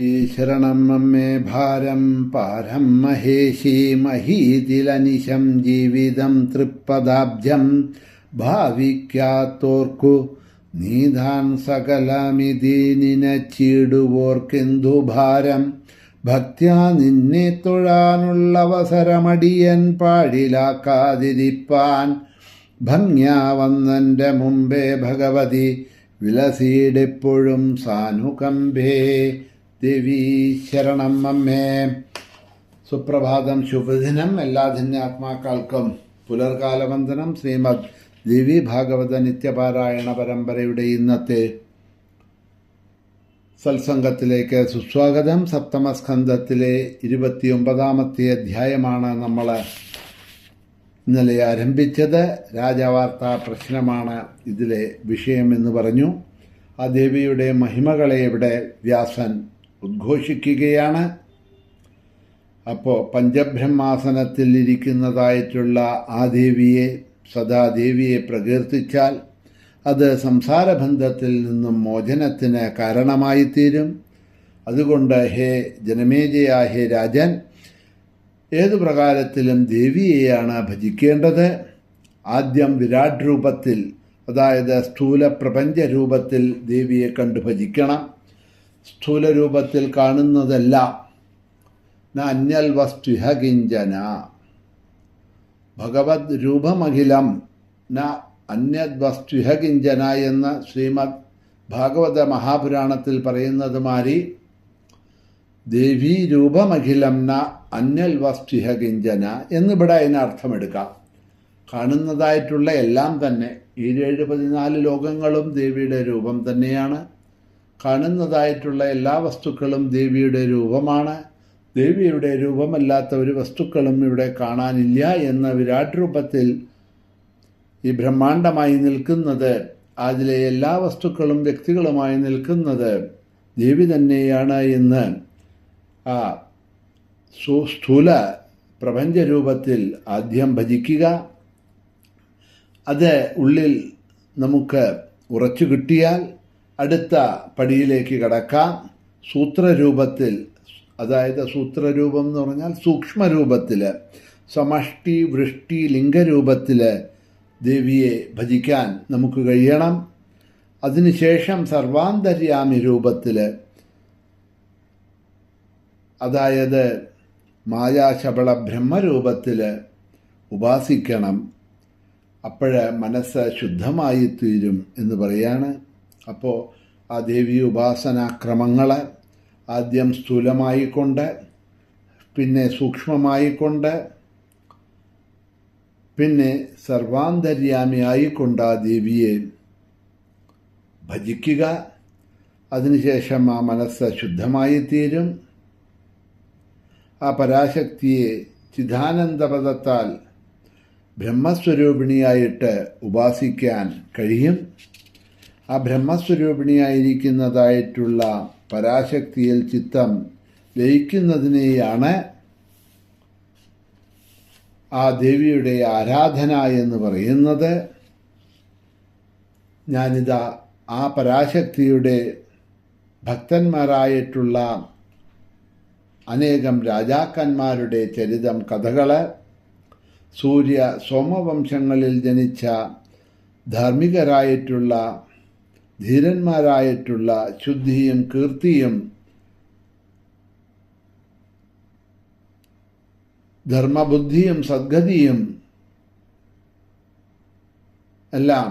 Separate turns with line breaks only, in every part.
ശരണം അമ്മേ ഭാരം പാരം മഹേശി മഹീതിലനിശം ജീവിതം തൃപ്പദാബ്ജം ഭാവിക്കാത്തോർക്കു നീതാൻ സകലമിതി നിനച്ചിടുവോർക്കെന്തു ഭാരം ഭക്ത്യാ നിന്നെ തൊഴാനുള്ളവസരമടിയൻ പാഴിലാക്കാതിരിപ്പാൻ ഭംഗ്യാ വന്നെൻ്റെ മുമ്പേ ഭഗവതി വിലസീടെപ്പോഴും സാനുകമ്പേ ദേവി ശരണം അമ്മേ. സുപ്രഭാതം, ശുഭദിനം. എല്ലാ ധന്യാത്മാക്കൾക്കും പുലർകാലവന്ദനം. ശ്രീമദ് ദേവി ഭാഗവത നിത്യപാരായണ പരമ്പരയുടെ ഇന്നത്തെ സത്സംഗത്തിലേക്ക് സുസ്വാഗതം. സപ്തമസ്കന്ധത്തിലെ 29-ാമത്തെ അധ്യായമാണ് നമ്മൾ ഇന്നലെ ആരംഭിച്ചത്. രാജവാർത്താ പ്രശ്നമാണ് ഇതിലെ വിഷയമെന്ന് പറഞ്ഞു. ആ ദേവിയുടെ മഹിമകളെ ഇവിടെ വ്യാസൻ ഉദ്ഘോഷിക്കുകയാണ്. അപ്പോൾ പഞ്ചബ്രഹ്മാസനത്തിൽ ഇരിക്കുന്നതായിട്ടുള്ള ആ ദേവിയെ, സദാദേവിയെ പ്രകീർത്തിച്ചാൽ അത് സംസാരബന്ധത്തിൽ നിന്നും മോചനത്തിന് കാരണമായിത്തീരും. അതുകൊണ്ട് ഹേ ജനമേജയ, ഹേ രാജൻ, ഏതു പ്രകാരത്തിലും ദേവിയെയാണ് ഭജിക്കേണ്ടത്. ആദ്യം വിരാട് രൂപത്തിൽ, അതായത് സ്ഥൂല പ്രപഞ്ച രൂപത്തിൽ ദേവിയെ കണ്ടു ഭജിക്കണം. സ്ഥൂല രൂപത്തിൽ കാണുന്നതെല്ലാം ന അന്യൽ വസ്തുഹ കിഞ്ചന, ഭഗവത് രൂപമഖിലം ന അന്യത് വസ്തുഹ കിഞ്ചന എന്ന് ശ്രീമദ് ഭാഗവത മഹാപുരാണത്തിൽ പറയുന്നത് മാതിരി ദേവീ രൂപമഖിലം ന അന്യൽ വസ്തുഹ കിഞ്ചന എന്നിവിടെ അതിനർത്ഥമെടുക്കാം. കാണുന്നതായിട്ടുള്ള എല്ലാം തന്നെ, 14 ലോകങ്ങളും ദേവിയുടെ രൂപം തന്നെയാണ്. കാണുന്നതായിട്ടുള്ള എല്ലാ വസ്തുക്കളും ദേവിയുടെ രൂപമാണ്. ദേവിയുടെ രൂപമല്ലാത്ത ഒരു വസ്തുക്കളും ഇവിടെ കാണാനില്ല എന്ന വിരാട് രൂപത്തിൽ ഈ ബ്രഹ്മാണ്ഡമായി നിൽക്കുന്നത്, അതിലെ എല്ലാ വസ്തുക്കളും വ്യക്തികളുമായി നിൽക്കുന്നത് ദേവി തന്നെയാണ് എന്ന് ആ സ്ഥൂല പ്രപഞ്ചരൂപത്തിൽ ആദ്യം ഭജിക്കുക. അത് ഉള്ളിൽ നമുക്ക് ഉറച്ചു കിട്ടിയാൽ അടുത്ത പടിയിലേക്ക് കടക്കാം. സൂത്രരൂപത്തിൽ, അതായത് സൂത്രരൂപം എന്ന് പറഞ്ഞാൽ സൂക്ഷ്മരൂപത്തിൽ, സമഷ്ടി വൃഷ്ടി ലിംഗരൂപത്തിൽ ദേവിയെ ഭജിക്കാൻ നമുക്ക് കഴിയണം. അതിനുശേഷം സർവാന്തര്യാമി രൂപത്തിൽ, അതായത് മായാശബള ബ്രഹ്മരൂപത്തിൽ ഉപാസിക്കണം. അപ്പോഴ് മനസ്സ് ശുദ്ധമായി തീരും എന്ന് പറയാണ്. അപ്പോൾ ആ ദേവി ഉപാസനാക്രമങ്ങൾ ആദ്യം സ്ഥൂലമായിക്കൊണ്ട്, പിന്നെ സൂക്ഷ്മമായിക്കൊണ്ട്, പിന്നെ സർവാന്തര്യാമിയായിക്കൊണ്ട് ആ ദേവിയെ ഭജിക്കുക. അതിനുശേഷം ആ മനസ്സ് ശുദ്ധമായി തീരും. ആ പരാശക്തിയെ ചിദാനന്ദപദത്താൽ ബ്രഹ്മസ്വരൂപിണിയായിട്ട് ഉപാസിക്കാൻ കഴിയും. ആ ബ്രഹ്മസ്വരൂപിണിയായിരിക്കുന്നതായിട്ടുള്ള പരാശക്തിയിൽ ചിത്തം ലയിക്കുന്നതിനെയാണ് ആ ദേവിയുടെ ആരാധന എന്ന് പറയുന്നത്. ഞാനിതാ ആ പരാശക്തിയുടെ ഭക്തന്മാരായിട്ടുള്ള അനേകം രാജാക്കന്മാരുടെ ചരിതം, കഥകൾ, സൂര്യ സോമവംശങ്ങളിൽ ജനിച്ച ധാർമ്മികരായിട്ടുള്ള ധീരന്മാരായിട്ടുള്ള ശുദ്ധിയും കീർത്തിയും ധർമ്മബുദ്ധിയും സദ്ഗതിയും എല്ലാം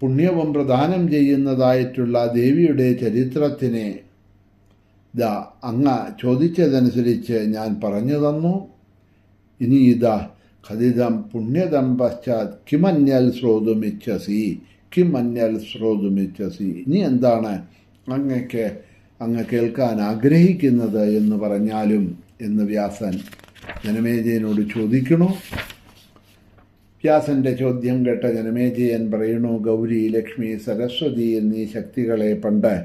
പുണ്യവും പ്രദാനം ചെയ്യുന്നതായിട്ടുള്ള ദേവിയുടെ ചരിത്രത്തിനെ അങ്ങ് ചോദിച്ചതനുസരിച്ച് ഞാൻ പറഞ്ഞു തന്നു. ഇനി ഇതാ ഖദിതം പുണ്യതം പശ്ചാത് കിമന്യൽ ശ്രോതുമിച്ഛസി, കിമന്യൽ ശ്രോതുമിച്ഛസി, ഇനി എന്താണ് അങ്ങ് കേൾക്കാൻ ആഗ്രഹിക്കുന്നത് എന്ന് പറഞ്ഞാലും എന്ന് വ്യാസൻ ജനമേജയനോട് ചോദിക്കണു. വ്യാസന്റെ ചോദ്യം കേട്ട ജനമേജയൻ പറയണു, ഗൗരി, ലക്ഷ്മി, സരസ്വതി എന്നീ ശക്തികളെ പണ്ട്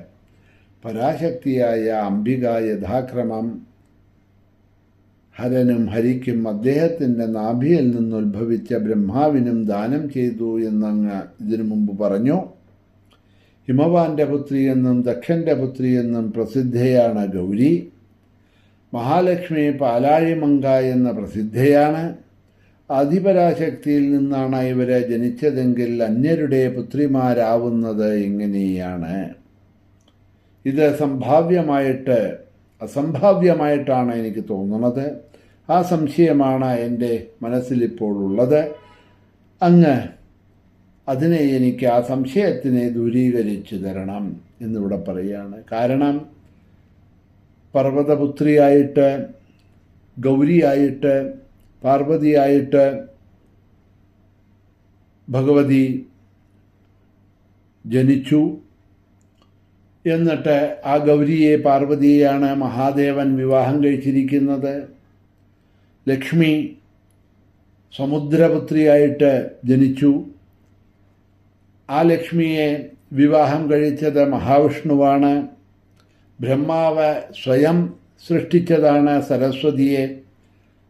പരാശക്തിയായ അംബിക യഥാക്രമം ഹരനും ഹരിക്കും അദ്ദേഹത്തിൻ്റെ നാഭിയിൽ നിന്നുദ്ഭവിച്ച ബ്രഹ്മാവിനും ദാനം ചെയ്തു എന്നങ്ങ് ഇതിനു മുമ്പ് പറഞ്ഞു. ഹിമവാന്റെ പുത്രി എന്നും ദക്ഷന്റെ പുത്രി എന്നും പ്രസിദ്ധയാണ് ഗൗരി. മഹാലക്ഷ്മി പാലാഴിമങ്ക എന്ന പ്രസിദ്ധയാണ്. ആദിപരാശക്തിയിൽ നിന്നാണ് ഇവരെ ജനിച്ചതെങ്കിൽ അന്യരുടെ പുത്രിമാരാവുന്നത് എങ്ങനെയാണ്? ഇത് അസംഭാവ്യമായിട്ടാണ് എനിക്ക് തോന്നുന്നത്. ആ സംശയമാണ് എൻ്റെ മനസ്സിലിപ്പോൾ ഉള്ളത്. അങ്ങ് അതിനെ എനിക്ക് ആ സംശയത്തിനെ ദൂരീകരിച്ചു തരണം എന്നിവിടെ പറയുകയാണ്. കാരണം പർവ്വതപുത്രിയായിട്ട്, ഗൗരിയായിട്ട്, പാർവതിയായിട്ട് ഭഗവതി ജനിച്ചു. എന്നിട്ട് ആ ഗൗരിയെ, പാർവതിയെയാണ് മഹാദേവൻ വിവാഹം കഴിച്ചിരിക്കുന്നത്. ലക്ഷ്മി സമുദ്രപുത്രിയായിട്ട് ജനിച്ചു. ആ ലക്ഷ്മിയെ വിവാഹം കഴിച്ചത് മഹാവിഷ്ണുവാണ്. ബ്രഹ്മാവ് സ്വയം സൃഷ്ടിച്ചതാണ് സരസ്വതിയെ.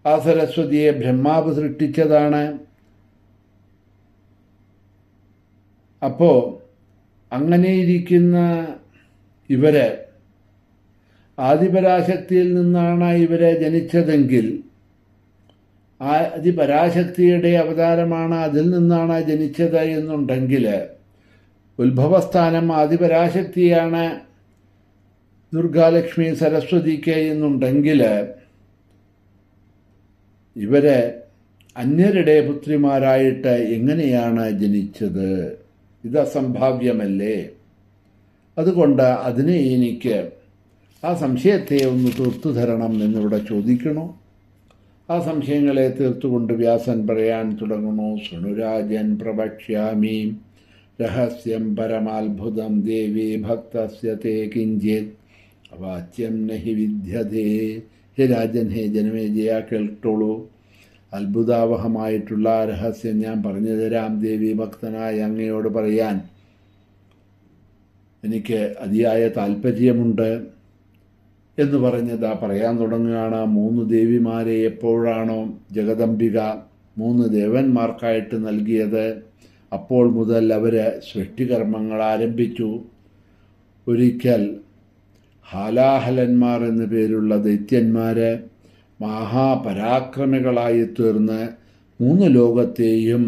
ആ സരസ്വതിയെ ബ്രഹ്മാവ് സൃഷ്ടിച്ചതാണ്. അപ്പോൾ അങ്ങനെയിരിക്കുന്ന ഇവര് ആദിപരാശക്തിയിൽ നിന്നാണ് ഇവരെ ജനിച്ചതെങ്കിൽ, ആദിപരാശക്തിയുടെ അവതാരമാണ്, അതിൽ നിന്നാണ് ജനിച്ചത് എന്നുണ്ടെങ്കിൽ, ഉത്ഭവസ്ഥാനം ആദിപരാശക്തിയാണ് ദുർഗാലക്ഷ്മി സരസ്വതിക്ക് എന്നുണ്ടെങ്കിൽ, ഇവര് അന്യരുടെ പുത്രിമാരായിട്ട് എങ്ങനെയാണ് ജനിച്ചത്? ഇത് അസംഭാവ്യമല്ലേ? അതുകൊണ്ട് അതിനെ എനിക്ക് ആ സംശയത്തെ ഒന്ന് തീർത്തു തരണം എന്നിവിടെ ചോദിക്കണു. ആ സംശയങ്ങളെ തീർത്തുകൊണ്ട് വ്യാസൻ പറയാൻ തുടങ്ങുന്നു. ശൃണുരാജൻ പ്രവക്ഷ്യാമി രഹസ്യം പരമാത്ഭുതം ദേവി ഭക്തസ്യ തേ കിഞ്ചിത് അവാച്യം നഹി വിദ്യതേ. ഹേ രാജൻ, ഹേ ജനമേജയ, കേൾട്ടോളൂ. അത്ഭുതാവഹമായിട്ടുള്ള രഹസ്യം ഞാൻ പറഞ്ഞു തരാം. ദേവി ഭക്തനായ അങ്ങയോട് പറയാൻ എനിക്ക് അതിയായ താല്പര്യമുണ്ട് എന്ന് പറഞ്ഞതാ പറയാൻ തുടങ്ങുകയാണ്. 3 ദേവിമാരെ എപ്പോഴാണോ ജഗദംബിക 3 ദേവന്മാർക്കായിട്ട് നൽകിയത്, അപ്പോൾ മുതൽ അവർ സൃഷ്ടികർമ്മങ്ങൾ ആരംഭിച്ചു. ഒരിക്കൽ ഹാലാഹലന്മാർ എന്നു പേരുള്ള ദൈത്യന്മാർ മഹാപരാക്രമികളായി തീർന്ന് 3 ലോകത്തെയും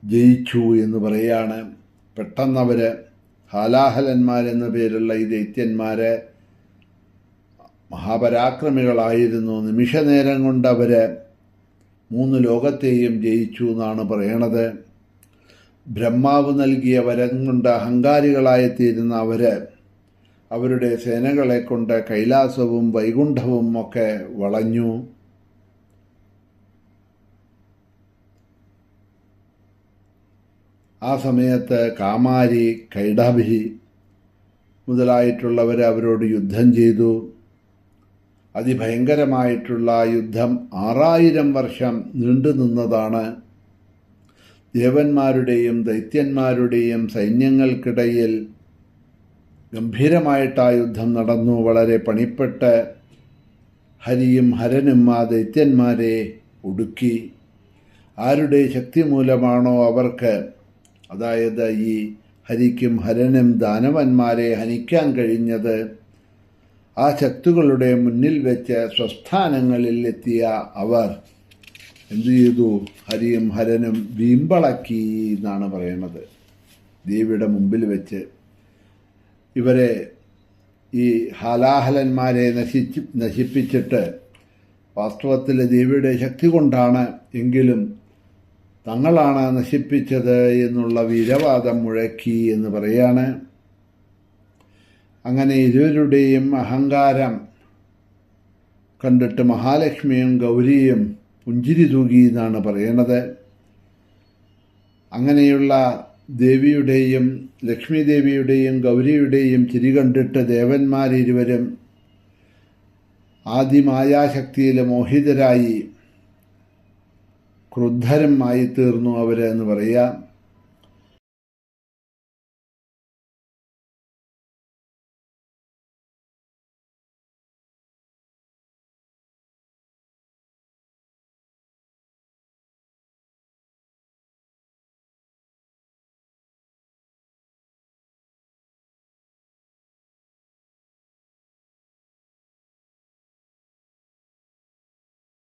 ജയിച്ചു എന്ന് പറയാണ്. പെട്ടെന്നവർ ഹാലാഹലന്മാരെന്ന പേരുള്ള ഈ ദൈത്യന്മാർ മഹാപരാക്രമികളായിരുന്നു. നിമിഷനേരം കൊണ്ട് അവർ 3 ലോകത്തെയും ജയിച്ചു എന്നാണ് പറയണത്. ബ്രഹ്മാവ് നൽകിയ വരം കൊണ്ട് അഹങ്കാരികളായിത്തീരുന്ന അവരുടെ സേനകളെ കൊണ്ട് കൈലാസവും വൈകുണ്ഠവും ഒക്കെ വളഞ്ഞു. ആ സമയത്ത് കാമാരി, കൈഡാഭി മുതലായിട്ടുള്ളവർ അവരോട് യുദ്ധം ചെയ്തു. അതിഭയങ്കരമായിട്ടുള്ള യുദ്ധം 6000 വർഷം നീണ്ടു നിന്നതാണ്. ദേവന്മാരുടെയും ദൈത്യന്മാരുടെയും സൈന്യങ്ങൾക്കിടയിൽ ഗംഭീരമായിട്ട് ആ യുദ്ധം നടന്നു. വളരെ പണിപ്പെട്ട് ഹരിയും ഹരനും ആ ദൈത്യന്മാരെ ഒടുക്കി. ആരുടെ ശക്തി മൂലമാണോ അവർക്ക്, അതായത് ഈ ഹരിക്കും ഹരനും ദാനവന്മാരെ ഹനിക്കാൻ കഴിഞ്ഞത്, ആ ശക്തികളുടെ മുന്നിൽ വെച്ച് സ്വസ്ഥാനങ്ങളിൽ എത്തിയ അവർ എന്തു ചെയ്തു? ഹരിയും ഹരനും വീമ്പളക്കി എന്നാണ് പറയുന്നത്. ദേവിയുടെ മുമ്പിൽ വെച്ച് ഇവരെ, ഈ ഹാലാഹലന്മാരെ നശിപ്പിച്ചിട്ട്, വാസ്തവത്തിൽ ദേവിയുടെ ശക്തി കൊണ്ടാണ്, എങ്കിലും തങ്ങളാണ് നശിപ്പിച്ചത് എന്നുള്ള വീരവാദം മുഴക്കി എന്ന് പറയാണ്. അങ്ങനെ ഇരുവരുടെയും അഹങ്കാരം കണ്ടിട്ട് മഹാലക്ഷ്മിയും ഗൗരിയും പുഞ്ചിരി തൂകി എന്നാണ് പറയണത്. അങ്ങനെയുള്ള ദേവിയുടെയും ലക്ഷ്മി ദേവിയുടെയും ഗൗരിയുടെയും ചിരി കണ്ടിട്ട് ദേവന്മാരിരുവരും ആദിമായാശക്തിയിൽ മോഹിതരായി ക്രുദ്ധരമായി തീർന്നു അവരെന്ന് പറയാം.